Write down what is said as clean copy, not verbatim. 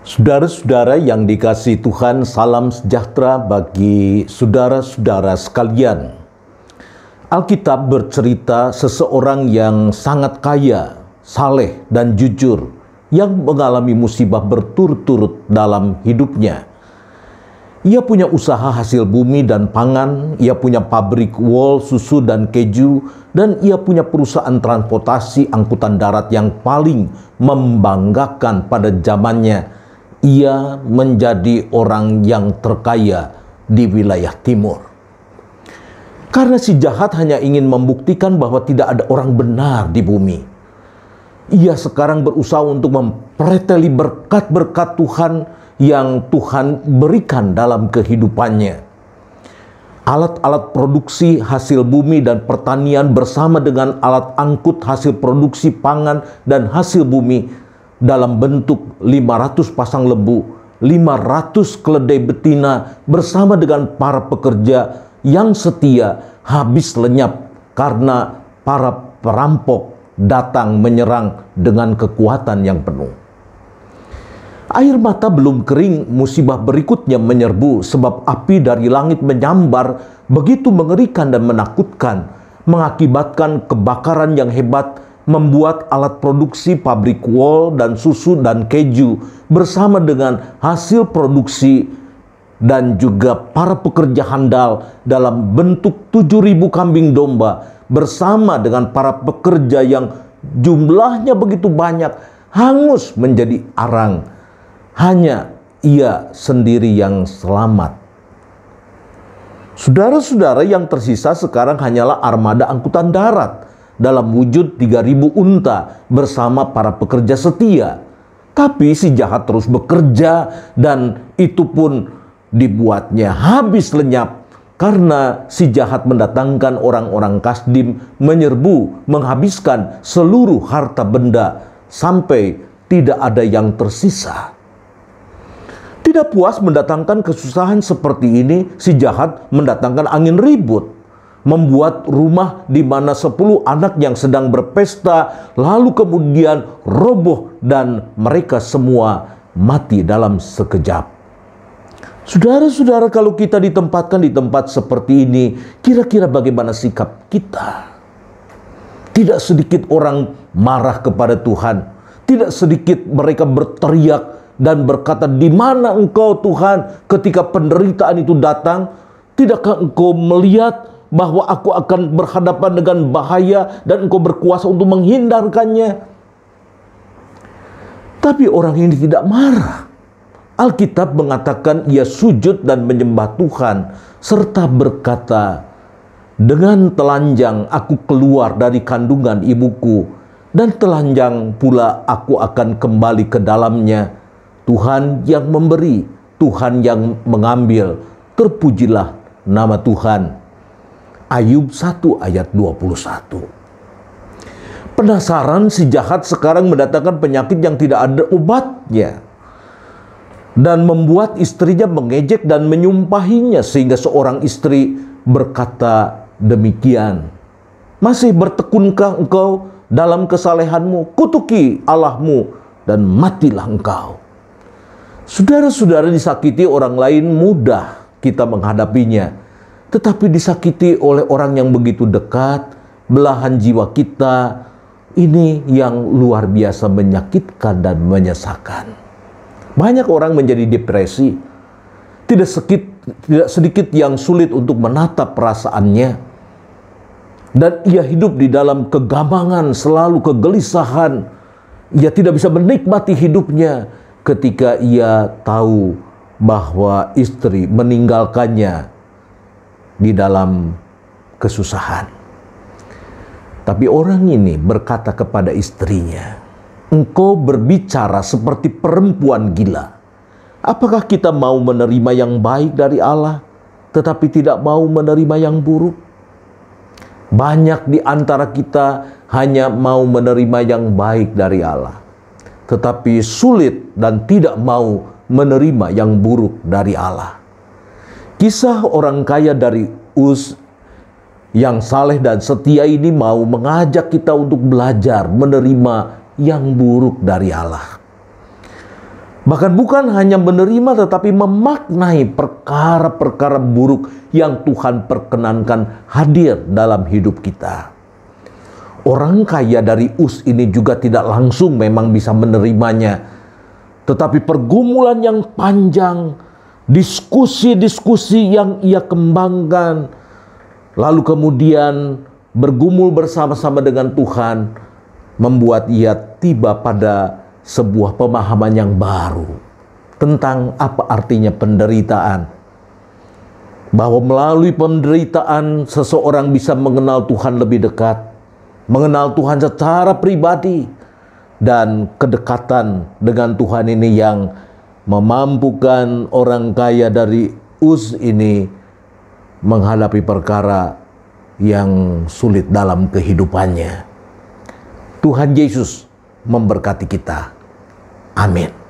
Saudara-saudara yang dikasihi Tuhan, salam sejahtera bagi saudara-saudara sekalian. Alkitab bercerita seseorang yang sangat kaya, saleh dan jujur, yang mengalami musibah berturut-turut dalam hidupnya. Ia punya usaha hasil bumi dan pangan, ia punya pabrik wol, susu dan keju, dan ia punya perusahaan transportasi angkutan darat yang paling membanggakan pada zamannya. Ia menjadi orang yang terkaya di wilayah timur. Karena si jahat hanya ingin membuktikan bahwa tidak ada orang benar di bumi, ia sekarang berusaha untuk mempreteli berkat-berkat Tuhan yang Tuhan berikan dalam kehidupannya. Alat-alat produksi hasil bumi dan pertanian bersama dengan alat angkut hasil produksi pangan dan hasil bumi dalam bentuk 500 pasang lembu, 500 keledai betina bersama dengan para pekerja yang setia habis lenyap karena para perampok datang menyerang dengan kekuatan yang penuh. Air mata belum kering, musibah berikutnya menyerbu sebab api dari langit menyambar begitu mengerikan dan menakutkan, mengakibatkan kebakaran yang hebat, membuat alat produksi pabrik wol dan susu dan keju bersama dengan hasil produksi dan juga para pekerja handal dalam bentuk 7.000 kambing domba bersama dengan para pekerja yang jumlahnya begitu banyak hangus menjadi arang. Hanya ia sendiri yang selamat. Saudara-saudara, yang tersisa sekarang hanyalah armada angkutan darat dalam wujud 3.000 unta bersama para pekerja setia. Tapi si jahat terus bekerja dan itu pun dibuatnya habis lenyap karena si jahat mendatangkan orang-orang Kasdim menyerbu, menghabiskan seluruh harta benda sampai tidak ada yang tersisa. Tidak puas mendatangkan kesusahan seperti ini, si jahat mendatangkan angin ribut, membuat rumah di mana 10 anak yang sedang berpesta lalu kemudian roboh dan mereka semua mati dalam sekejap. Saudara-saudara, kalau kita ditempatkan di tempat seperti ini, kira-kira bagaimana sikap kita? Tidak sedikit orang marah kepada Tuhan, tidak sedikit mereka berteriak dan berkata, "Di mana Engkau Tuhan ketika penderitaan itu datang? Tidakkah Engkau melihat bahwa aku akan berhadapan dengan bahaya dan Engkau berkuasa untuk menghindarkannya?" Tapi orang ini tidak marah. Alkitab mengatakan ia sujud dan menyembah Tuhan serta berkata, "Dengan telanjang aku keluar dari kandungan ibuku, dan telanjang pula aku akan kembali ke dalamnya. Tuhan yang memberi, Tuhan yang mengambil, terpujilah nama Tuhan." Ayub 1 ayat 21. Penasaran, si jahat sekarang mendatangkan penyakit yang tidak ada obatnya dan membuat istrinya mengejek dan menyumpahinya, sehingga seorang istri berkata demikian, "Masih bertekunkah engkau dalam kesalehanmu? Kutuki Allahmu dan matilah engkau." Saudara-saudara, disakiti orang lain mudah kita menghadapinya, tetapi disakiti oleh orang yang begitu dekat, belahan jiwa kita, ini yang luar biasa menyakitkan dan menyesakan. Banyak orang menjadi depresi, tidak sedikit yang sulit untuk menatap perasaannya, dan ia hidup di dalam kegamangan, selalu kegelisahan. Ia tidak bisa menikmati hidupnya ketika ia tahu bahwa istri meninggalkannya di dalam kesusahan. Tapi orang ini berkata kepada istrinya, "Engkau berbicara seperti perempuan gila. Apakah kita mau menerima yang baik dari Allah, tetapi tidak mau menerima yang buruk?" Banyak di antara kita hanya mau menerima yang baik dari Allah, tetapi sulit dan tidak mau menerima yang buruk dari Allah. Kisah orang kaya dari Uz yang saleh dan setia ini mau mengajak kita untuk belajar menerima yang buruk dari Allah. Bahkan bukan hanya menerima tetapi memaknai perkara-perkara buruk yang Tuhan perkenankan hadir dalam hidup kita. Orang kaya dari Uz ini juga tidak langsung memang bisa menerimanya. Tetapi pergumulan yang panjang, diskusi-diskusi yang ia kembangkan, lalu kemudian bergumul bersama-sama dengan Tuhan, membuat ia tiba pada sebuah pemahaman yang baru tentang apa artinya penderitaan. Bahwa melalui penderitaan seseorang bisa mengenal Tuhan lebih dekat, mengenal Tuhan secara pribadi, dan kedekatan dengan Tuhan ini yang memampukan orang kaya dari Uz ini menghadapi perkara yang sulit dalam kehidupannya. Tuhan Yesus memberkati kita. Amin.